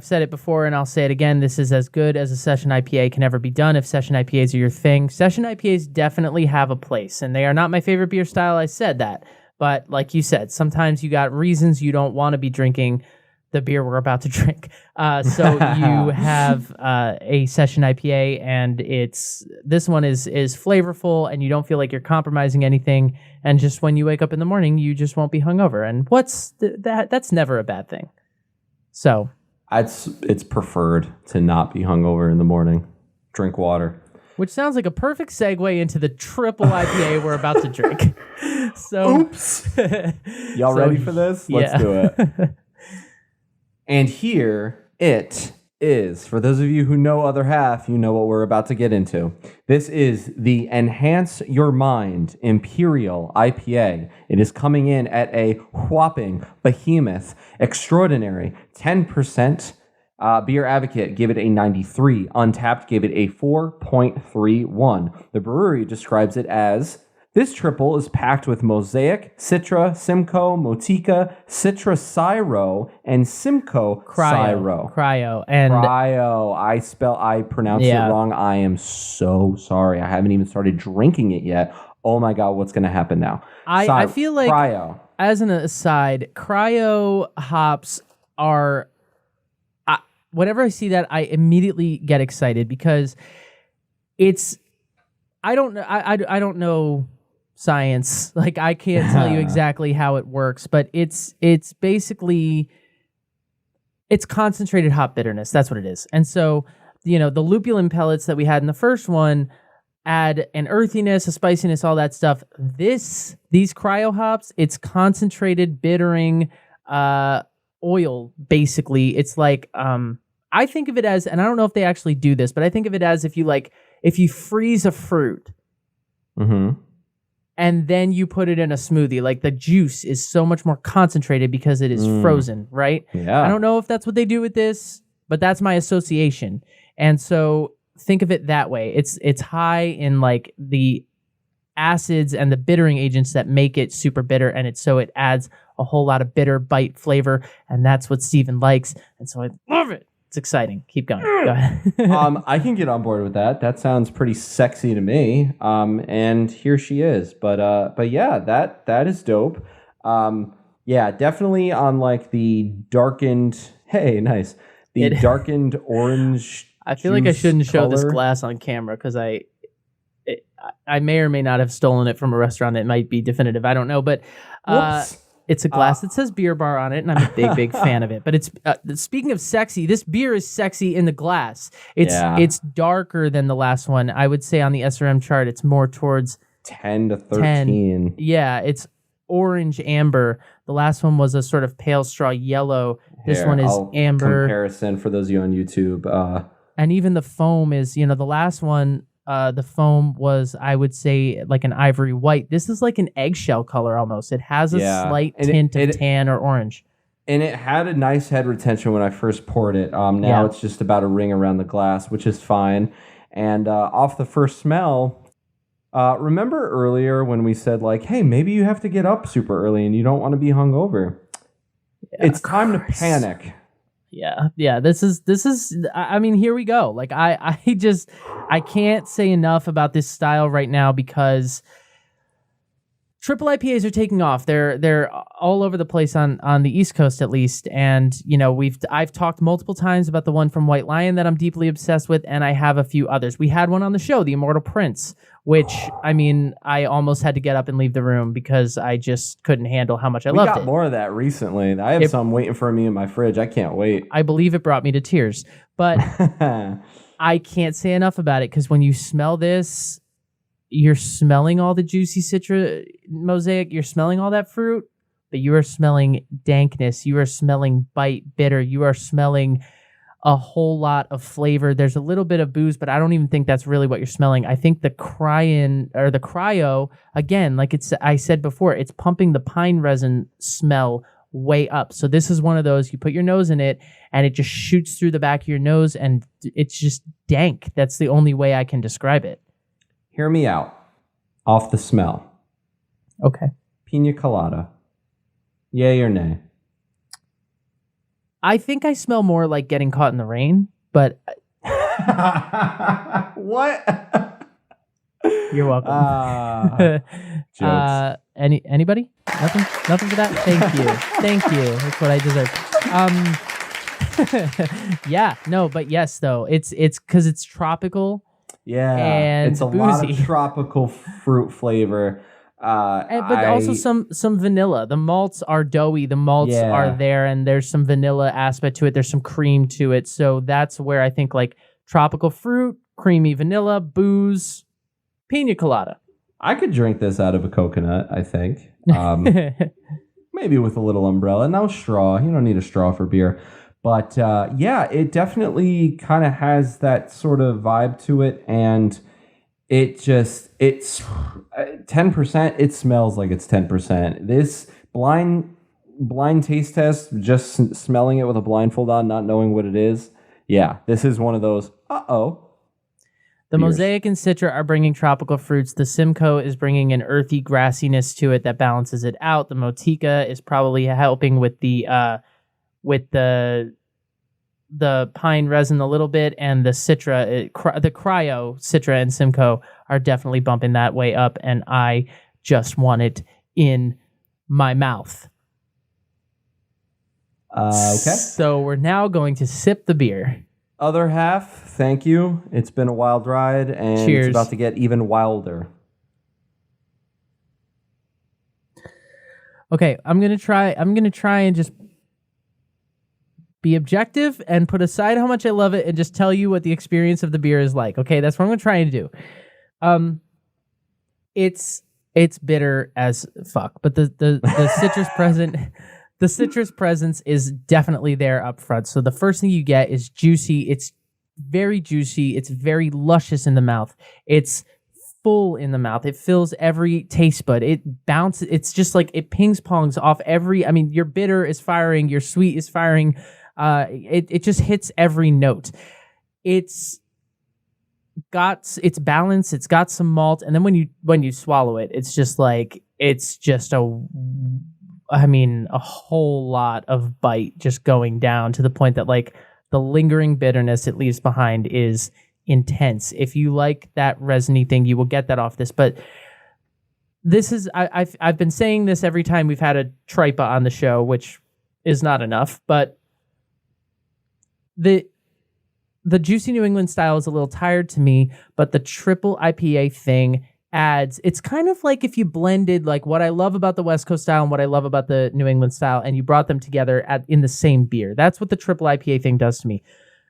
said it before and I'll say it again. This is as good as a session IPA can ever be done if session IPAs are your thing. Session IPAs definitely have a place, and they are not my favorite beer style. I said that. But like you said, sometimes you got reasons you don't want to be drinking the beer we're about to drink. So you have a session IPA, and this one is flavorful, and you don't feel like you're compromising anything. And just when you wake up in the morning, you just won't be hungover. And that's never a bad thing. So it's preferred to not be hungover in the morning. Drink water. Which sounds like a perfect segue into the triple IPA we're about to drink. So, oops. Y'all ready for this? Let's do it. And here it is. For those of you who know Other Half, you know what we're about to get into. This is the Enhance Your Mind Imperial IPA. It is coming in at a whopping, behemoth, extraordinary 10%. Beer Advocate gave it a 93. Untapped gave it a 4.31. The brewery describes it as, this triple is packed with Mosaic, Citra, Simcoe, Motica, Citra Syro, and Simcoe Syro. Cryo. And Cryo. I pronounced it wrong. I am so sorry. I haven't even started drinking it yet. Oh my God, what's going to happen now? I feel like, Cryo. As an aside, cryo hops are... whenever I see that, I immediately get excited because it's... I don't know science. Like, I can't tell you exactly how it works, but it's basically, it's concentrated hop bitterness. That's what it is. And so, the lupulin pellets that we had in the first one add an earthiness, a spiciness, all that stuff. These cryo hops, it's concentrated bittering oil, basically. It's like, I think of it as, and I don't know if they actually do this, but I think of it as if you freeze a fruit, and then you put it in a smoothie, like the juice is so much more concentrated because it is frozen, right? Yeah. I don't know if that's what they do with this, but that's my association. And so think of it that way. It's high in like the acids and the bittering agents that make it super bitter, and it adds a whole lot of bitter bite flavor, and that's what Steven likes, and so I love it. It's exciting. Keep going. Go ahead. I can get on board with that. That sounds pretty sexy to me. And here she is. But yeah, that is dope. Yeah, definitely on like the darkened. Hey, nice. The darkened orange. I feel like I shouldn't show this color. glass on camera because I may or may not have stolen it from a restaurant. It might be definitive. I don't know, but it's a glass that says beer bar on it, and I'm a big fan of it. But it's speaking of sexy, this beer is sexy in the glass. It's darker than the last one. I would say on the SRM chart, it's more towards 10 to 13. 10. Yeah, it's orange amber. The last one was a sort of pale straw yellow. This one is amber. Comparison for those of you on YouTube. And even the foam is, the last one, the foam was, I would say, like an ivory white. This is like an eggshell color almost. It has a slight tint of tan or orange. And it had a nice head retention when I first poured it. Now it's just about a ring around the glass, which is fine. And off the first smell, remember earlier when we said, like, hey, maybe you have to get up super early and you don't want to be hungover. Yeah, it's time to panic. Yeah. This is. I mean, here we go. Like, I can't say enough about this style right now because triple IPAs are taking off. They're all over the place on the East Coast, at least. And I've talked multiple times about the one from White Lion that I'm deeply obsessed with, and I have a few others. We had one on the show, the Immortal Prince, which I almost had to get up and leave the room because I just couldn't handle how much I loved it. We got more of that recently. I have some waiting for me in my fridge. I can't wait. I believe it brought me to tears, but I can't say enough about it because when you smell this, you're smelling all the juicy Citra Mosaic. You're smelling all that fruit, but you are smelling dankness. You are smelling bite, bitter. You are smelling a whole lot of flavor. There's a little bit of booze, but I don't even think that's really what you're smelling. I think the cryo, again, like I said before, it's pumping the pine resin smell way up. So this is one of those, you put your nose in it and it just shoots through the back of your nose and it's just dank. That's the only way I can describe it. Hear me out. Off the smell. Okay. Pina colada. Yay or nay? I think I smell more like getting caught in the rain, but... What? You're welcome. Jokes. Anybody? Nothing for that? Thank you. That's what I deserve. Yeah, no, but yes, though. It's because it's tropical. Yeah, and it's a boozy. lot of tropical fruit flavor. But also some vanilla. The malts are doughy. The malts are there, and there's some vanilla aspect to it. There's some cream to it. So that's where I think like tropical fruit, creamy vanilla, booze, pina colada. I could drink this out of a coconut, I think. Maybe with a little umbrella. No straw. You don't need a straw for beer. But it definitely kind of has that sort of vibe to it. And it's 10%. It smells like it's 10%. This blind taste test, just smelling it with a blindfold on, not knowing what it is. Yeah, this is one of those, The beers. Mosaic and Citra are bringing tropical fruits. The Simcoe is bringing an earthy grassiness to it that balances it out. The Motica is probably helping with the pine resin a little bit, and the Citra, the cryo Citra and Simcoe are definitely bumping that way up, and I just want it in my mouth. Okay. So we're now going to sip the beer. Other half, thank you. It's been a wild ride, and Cheers. It's about to get even wilder. Okay, I'm gonna try and just be objective and put aside how much I love it and just tell you what the experience of the beer is like. Okay, that's what I'm gonna try and do. It's bitter as fuck, but the citrus the citrus presence is definitely there up front. So the first thing you get is juicy. It's very juicy. It's very luscious in the mouth. It's full in the mouth. It fills every taste bud. It bounces. It's just like it pings pongs off every. I mean, your bitter is firing. Your sweet is firing. It just hits every note. It's balance. It's got some malt, and then when you swallow it, it's just like a whole lot of bite just going down to the point that like the lingering bitterness it leaves behind is intense. If you like that resiny thing, you will get that off this. But this is I've been saying this every time we've had a tripa on the show, which is not enough, but the juicy New England style is a little tired to me, but the triple IPA thing adds, it's kind of like if you blended like what I love about the West Coast style and what I love about the New England style, and you brought them together in the same beer. That's what the triple IPA thing does to me.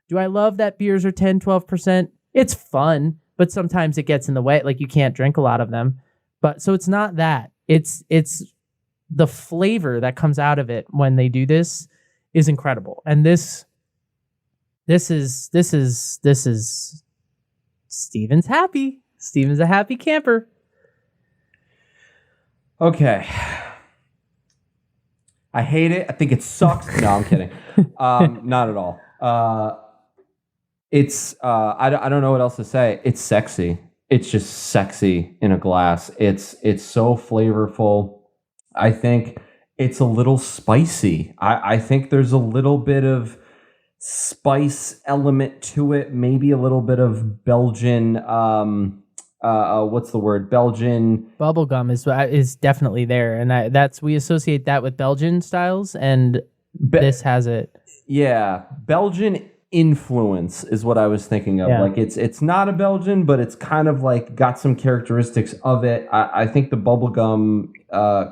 Do I love that beers are 10, 12%? It's fun, but sometimes it gets in the way. Like you can't drink a lot of them. But so it's not that. It's the flavor that comes out of it when they do this is incredible. And this is Steven's happy. Steven's a happy camper. Okay. I hate it. I think it sucks. No, I'm kidding. Not at all. I don't know what else to say. It's sexy. It's just sexy in a glass. It's so flavorful. I think it's a little spicy. I think there's a little bit of spice element to it. Maybe a little bit of Belgian. What's the word? Belgian bubblegum is definitely there, and we associate that with Belgian styles, and this has it. Yeah, Belgian influence is what I was thinking of. Yeah. Like it's not a Belgian, but it's kind of like got some characteristics of it. I think the bubblegum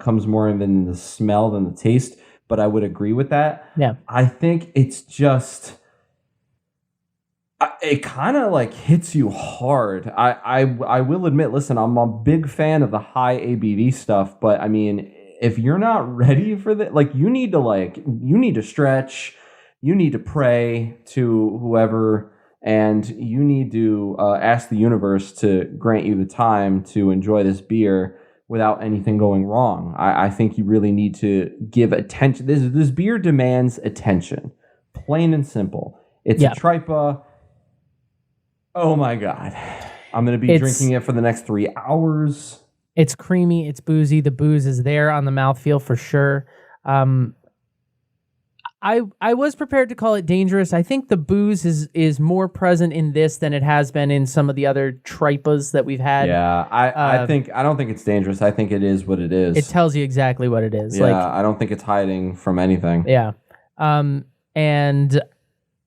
comes more in the smell than the taste, but I would agree with that. Yeah. I think it's just it kind of like hits you hard. I will admit, listen, I'm a big fan of the high ABV stuff, but I mean, if you're not ready for that, like you need to stretch. You need to pray to whoever, and you need to ask the universe to grant you the time to enjoy this beer without anything going wrong. I think you really need to give attention. This beer demands attention, plain and simple. It's a Tripa. Oh my God. I'm going to be drinking it for the next 3 hours. It's creamy. It's boozy. The booze is there on the mouthfeel for sure. I was prepared to call it dangerous. I think the booze is more present in this than it has been in some of the other tripas that we've had. Yeah, I don't think it's dangerous. I think it is what it is. It tells you exactly what it is. Yeah, I don't think it's hiding from anything. Yeah. And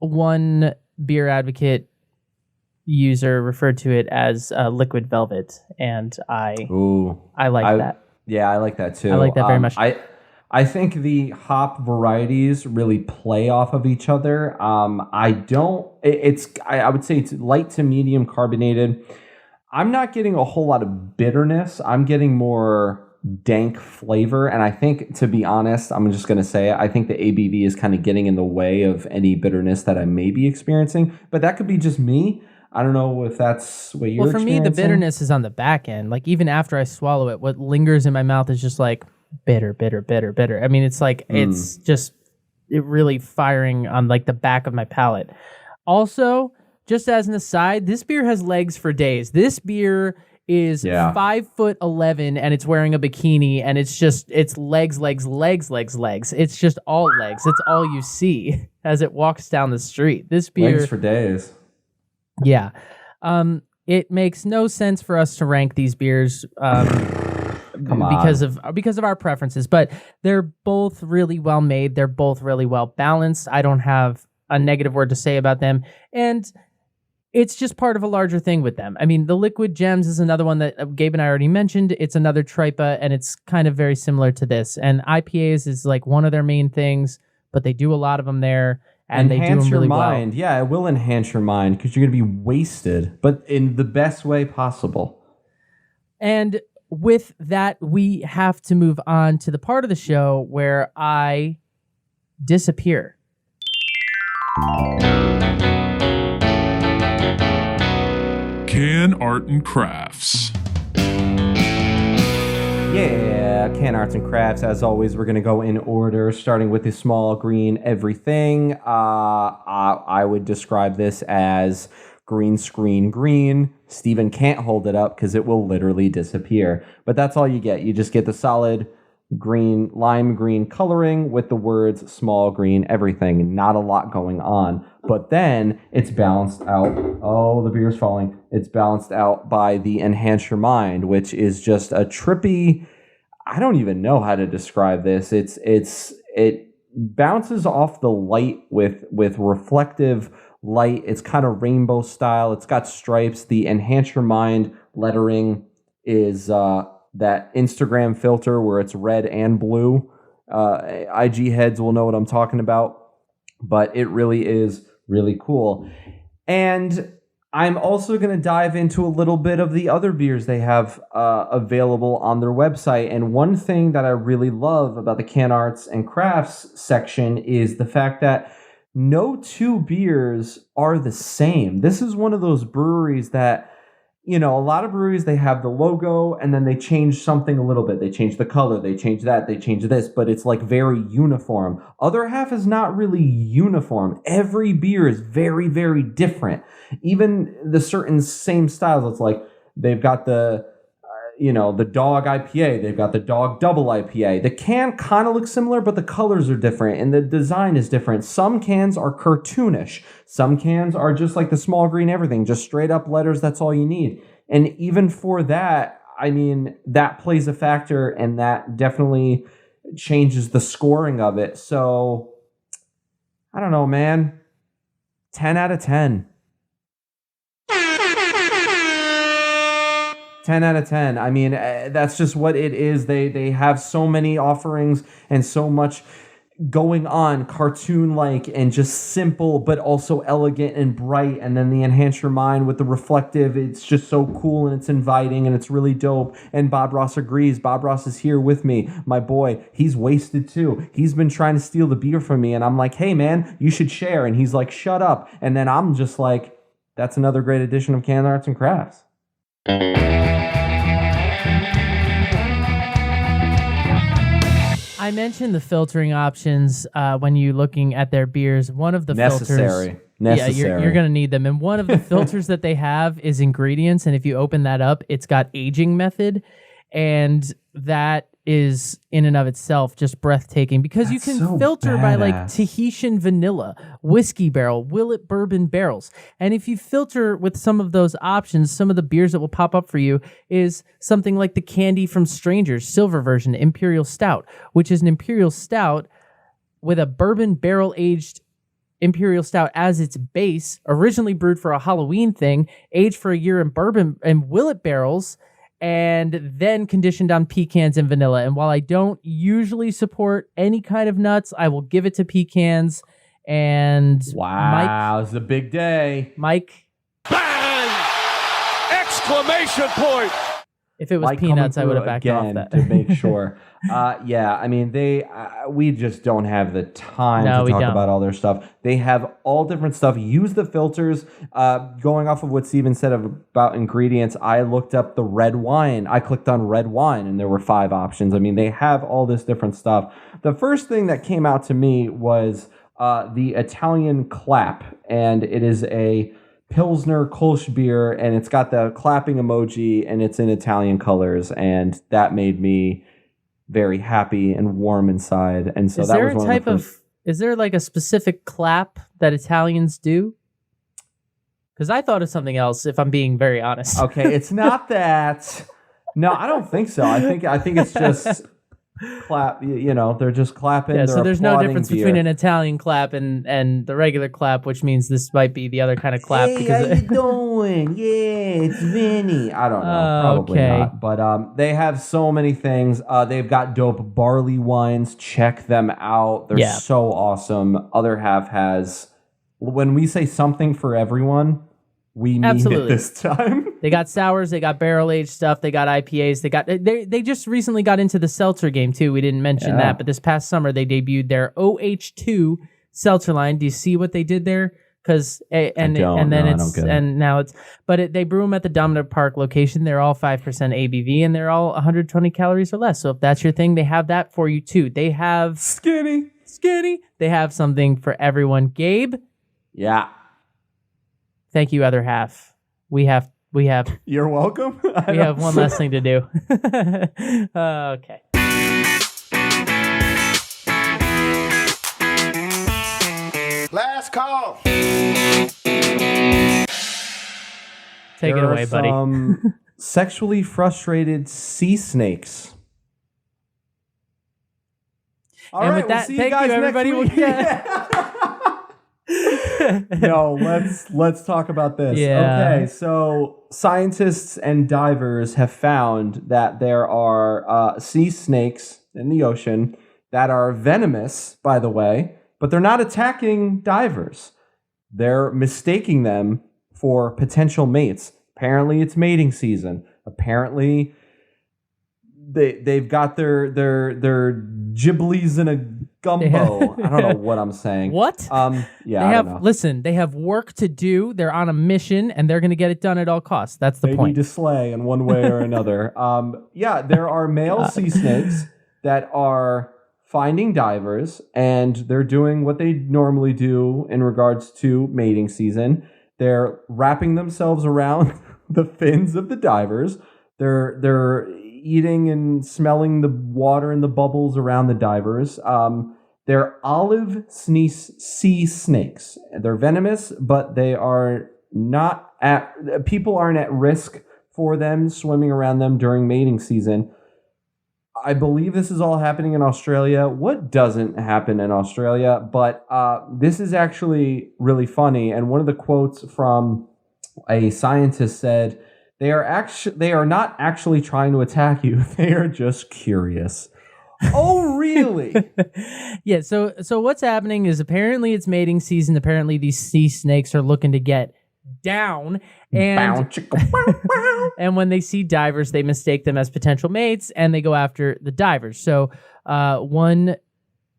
one beer advocate user referred to it as liquid velvet, and I like that. Yeah, I like that too. I like that very much. I think the hop varieties really play off of each other. I would say it's light to medium carbonated. I'm not getting a whole lot of bitterness. I'm getting more dank flavor. And I think, to be honest, I'm just going to say it, I think the ABV is kind of getting in the way of any bitterness that I may be experiencing. But that could be just me. I don't know if that's what you're experiencing. Well, for me, the bitterness is on the back end. Like, even after I swallow it, what lingers in my mouth is just like, bitter. I mean, it's like it's just really firing on like the back of my palate. Also, just as an aside, this beer has legs for days. This beer is 5'11" and it's wearing a bikini, and it's legs. It's just all legs. It's all you see as it walks down the street. This beer legs for days. Yeah. It makes no sense for us to rank these beers. Because of our preferences, but they're both really well made. They're both really well balanced. I don't have a negative word to say about them, and it's just part of a larger thing with them. I mean, the Liquid Gems is another one that Gabe and I already mentioned. It's another Tripa, and it's kind of very similar to this. And IPAs is like one of their main things, but they do a lot of them there, and they do them really well. Yeah, it will enhance your mind because you're going to be wasted, but in the best way possible. And with that, we have to move on to the part of the show where I disappear. Can Art and Crafts. Yeah, Can Arts and Crafts. As always, we're going to go in order, starting with the small green everything. I would describe this as green screen green. Steven can't hold it up because it will literally disappear. But that's all you get. You just get the solid green, lime green coloring with the words small green everything. Not a lot going on. But then it's balanced out. Oh, the beer's falling. It's balanced out by the Enhance Your Mind, which is just a trippy, I don't even know how to describe this. It bounces off the light with reflective light. It's kind of rainbow style. It's got stripes. The Enhance Your Mind lettering is that Instagram filter where it's red and blue. IG heads will know what I'm talking about, but it really is really cool. And I'm also going to dive into a little bit of the other beers they have available on their website. And one thing that I really love about the Can Arts and Crafts section is the fact that no two beers are the same. This is one of those breweries that you know, a lot of breweries, they have the logo and then they change something a little bit. They change the color, they change that, they change this, but it's like very uniform. Other half is not really uniform. Every beer is very, very different. Even the certain same styles, it's like they've got the, the dog IPA, they've got the dog double IPA. The can kind of looks similar, but the colors are different and the design is different. Some cans are cartoonish. Some cans are just like the small green everything, just straight up letters. That's all you need. And even for that, I mean, that plays a factor and that definitely changes the scoring of it. So I don't know, man. 10 out of 10. 10 out of 10. I mean, that's just what it is. They have so many offerings and so much going on, cartoon-like and just simple, but also elegant and bright. And then the Enhance Your Mind with the reflective, it's just so cool and it's inviting and it's really dope. And Bob Ross agrees. Bob Ross is here with me. My boy, he's wasted too. He's been trying to steal the beer from me. And I'm like, hey, man, you should share. And he's like, shut up. And then I'm just like, that's another great edition of Can Arts and Crafts. I mentioned the filtering options when you're looking at their beers. One of the filters... Yeah, you're going to need them. And one of the filters that they have is ingredients. And if you open that up, it's got aging method. And that is in and of itself just breathtaking because you can filter by like Tahitian vanilla, whiskey barrel, Willet bourbon barrels. And if you filter with some of those options, some of the beers that will pop up for you is something like the Candy from Strangers silver version, Imperial Stout, which is an Imperial Stout with a bourbon barrel aged Imperial Stout as its base, originally brewed for a Halloween thing, aged for a year in bourbon and Willet barrels, and then conditioned on pecans and vanilla. And while I don't usually support any kind of nuts, I will give it to pecans. And wow, it's a big day. Mike. Bang! Exclamation point! If it was Mike peanuts, I would have backed off that. To make sure. Yeah, I mean, we just don't have the time to talk about all their stuff. They have all different stuff. Use the filters. Going off of what Steven said about ingredients, I looked up the red wine. I clicked on red wine, and there were 5 options. I mean, they have all this different stuff. The first thing that came out to me was the Italian clap, and it is a Pilsner Kolsch beer, and it's got the clapping emoji, and it's in Italian colors, and that made me very happy and warm inside. And so is that there was one a type of the first... Is there like a specific clap that Italians do? Because I thought of something else, if I'm being very honest. Okay, it's not that. No, I don't think so. I think it's just clap. They're just clapping. Yeah, so there's no difference beer. between an Italian clap and the regular clap, which means this might be the other kind of clap. Hey, how you doing? Yeah, it's Vinny. I don't know. Probably not. But they have so many things. They've got dope barley wines. Check them out. They're so awesome. Other half has, when we say something for everyone, we mean it this time. They got sours, they got barrel-aged stuff, they got IPAs, they just recently got into the seltzer game too. We didn't mention that, but this past summer they debuted their OH2 seltzer line. Do you see what they did there? Because they brew them at the Dominic Park location. They're all 5% ABV and they're all 120 calories or less. So if that's your thing, they have that for you too. They have skinny. They have something for everyone. Gabe? Yeah. Thank you, other half. We have. You're welcome. We have one last thing to do. Okay. Last call. Take it away, buddy. Sexually frustrated sea snakes. All right, with that, we'll see thank you guys you, everybody. next week. No, let's talk about this. Yeah. Okay, so scientists and divers have found that there are sea snakes in the ocean that are venomous, by the way, but they're not attacking divers. They're mistaking them for potential mates. Apparently, it's mating season. Apparently, they've got their giblies in a gumbo. I don't know what I'm saying. What? Yeah, I don't know. Listen, they have work to do. They're on a mission, and they're going to get it done at all costs. That's the They point. need to slay in one way or another. Yeah, there are male sea snakes that are finding divers, and they're doing what they normally do in regards to mating season. They're wrapping themselves around the fins of the divers. They're eating and smelling the water and the bubbles around the divers. They're olive sea snakes. They're venomous, but they are not people aren't at risk for them swimming around them during mating season. I believe this is all happening in Australia. What doesn't happen in Australia? But this is actually really funny. And one of the quotes from a scientist said, they are not actually trying to attack you. They are just curious. Oh, really? Yeah. So what's happening is apparently it's mating season. Apparently these sea snakes are looking to get down, and and when they see divers, they mistake them as potential mates, and they go after the divers. So one,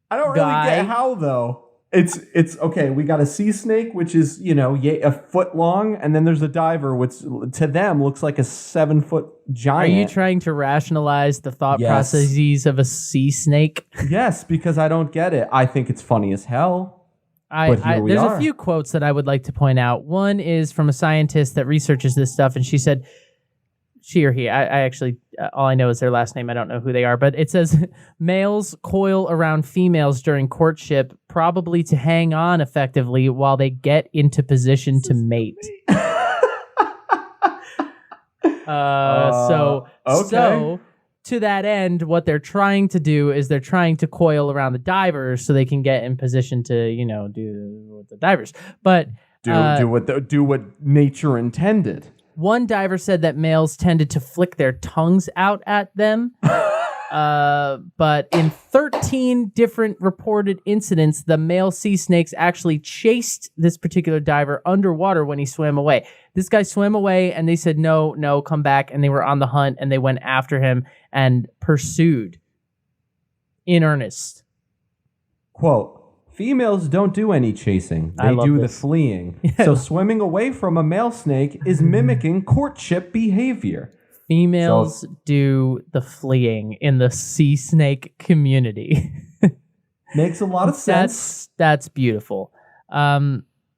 I don't really get how though. It's okay. We got a sea snake, which is a foot long, and then there's a diver, which to them looks like a 7-foot giant. Are you trying to rationalize the thought processes of a sea snake? Yes, because I don't get it. I think it's funny as hell. There's a few quotes that I would like to point out. One is from a scientist that researches this stuff, and she said, she or he, I actually, all I know is their last name. I don't know who they are, but it says males coil around females during courtship, probably to hang on effectively while they get into position to mate. So to that end, what they're trying to do is they're trying to coil around the divers so they can get in position to, do what the divers. But do what nature intended. One diver said that males tended to flick their tongues out at them. But in 13 different reported incidents, the male sea snakes actually chased this particular diver underwater when he swam away. This guy swam away, and they said, no, come back. And they were on the hunt, and they went after him and pursued in earnest. Quote, females don't do any chasing. They do the fleeing. Yeah. So swimming away from a male snake is mimicking courtship behavior. Females do the fleeing in the sea snake community. Makes a lot of sense. That's beautiful.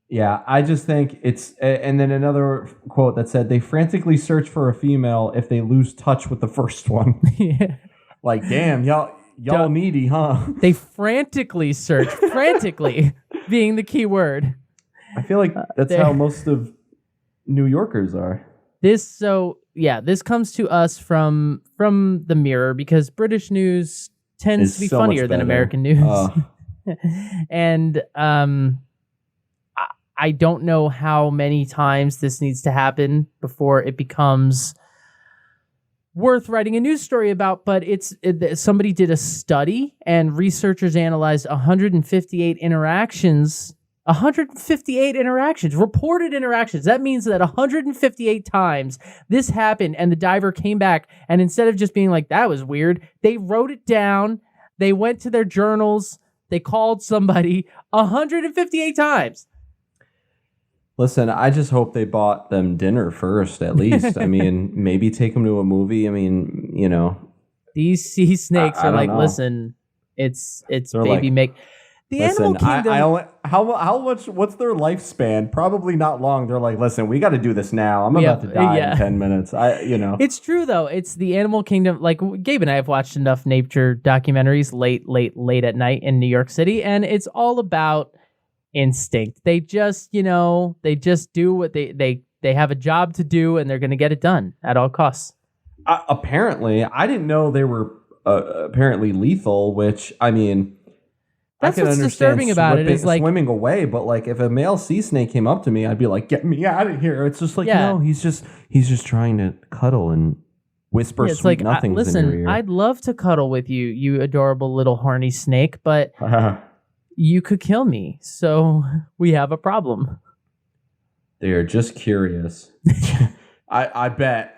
Yeah, I just think it's... And then another quote that said, they frantically search for a female if they lose touch with the first one. Yeah. Like, damn, y'all needy, huh? They frantically search. Frantically being the key word. I feel like that's how most of New Yorkers are. This comes to us from the Mirror, because British news tends to be funnier than American news. And I don't know how many times this needs to happen before it becomes worth writing a news story about, but somebody did a study, and researchers analyzed 158 interactions, reported interactions. That means that 158 times this happened, and the diver came back, and instead of just being like, that was weird, they wrote it down, they went to their journals, they called somebody 158 times. Listen, I just hope they bought them dinner first, at least. I mean, maybe take them to a movie. I mean, These sea snakes are like, listen, it's They're baby like, make. The animal kingdom. How much? What's their lifespan? Probably not long. They're like, listen, we got to do this now. I'm about to die in 10 minutes. It's true though. It's the animal kingdom. Like Gabe and I have watched enough nature documentaries late at night in New York City, and it's all about instinct. They just do what they have a job to do, and they're going to get it done at all costs. Apparently, I didn't know they were apparently lethal. Which I mean, that's I can what's understand disturbing about it is like swimming away. But like, if a male sea snake came up to me, I'd be like, "Get me out of here!" It's just like, no, he's just trying to cuddle and whisper sweet nothings in your ear. I'd love to cuddle with you, you adorable little horny snake, but you could kill me, so we have a problem. They are just curious. I bet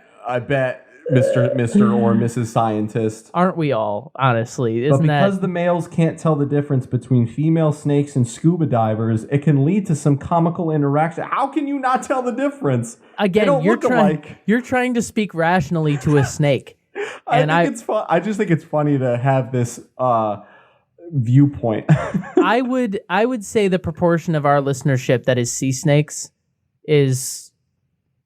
Mr. or Mrs. Scientist. Aren't we all, honestly? But Isn't because that the males can't tell the difference between female snakes and scuba divers, it can lead to some comical interaction. How can you not tell the difference? They again? don't You're look alike. you're trying to speak rationally to a snake. It's fun. I just think it's funny to have this viewpoint. I would say the proportion of our listenership that is sea snakes is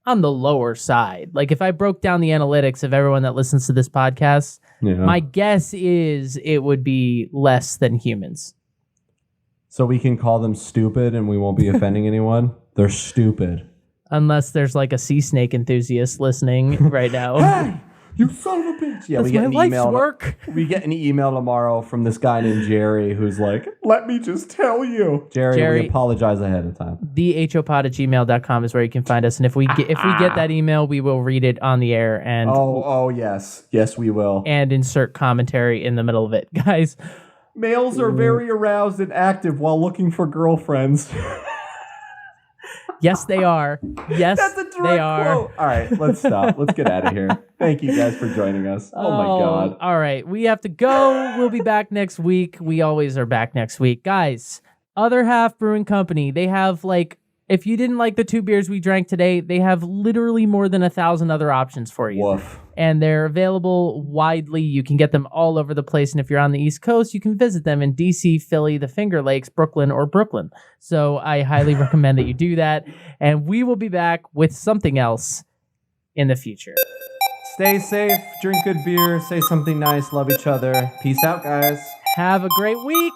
on the lower side. Like if I broke down the analytics of everyone that listens to this podcast, my guess is it would be less than humans. So we can call them stupid and we won't be offending anyone. They're stupid. Unless there's like a sea snake enthusiast listening right now. Hey, you son of a bitch. Yeah, That's my life's work. We get an email tomorrow from this guy named Jerry who's like, let me just tell you. Jerry, we apologize ahead of time. thehopod@gmail.com is where you can find us. And if we get that email, we will read it on the air and yes. Yes, we will. And insert commentary in the middle of it. Guys, males are very aroused and active while looking for girlfriends. Yes, they are. Yes, that's a direct they are. quote. All right, let's stop. Let's get out of here. Thank you guys for joining us. Oh my God. All right, we have to go. We'll be back next week. We always are back next week. Guys, Other Half Brewing Company, they have if you didn't like the 2 beers we drank today, they have literally more than 1,000 other options for you. Woof. And they're available widely. You can get them all over the place. And if you're on the East Coast, you can visit them in DC, Philly, the Finger Lakes, Brooklyn, or Brooklyn. So I highly recommend that you do that. And we will be back with something else in the future. Stay safe, drink good beer, say something nice, love each other. Peace out, guys. Have a great week.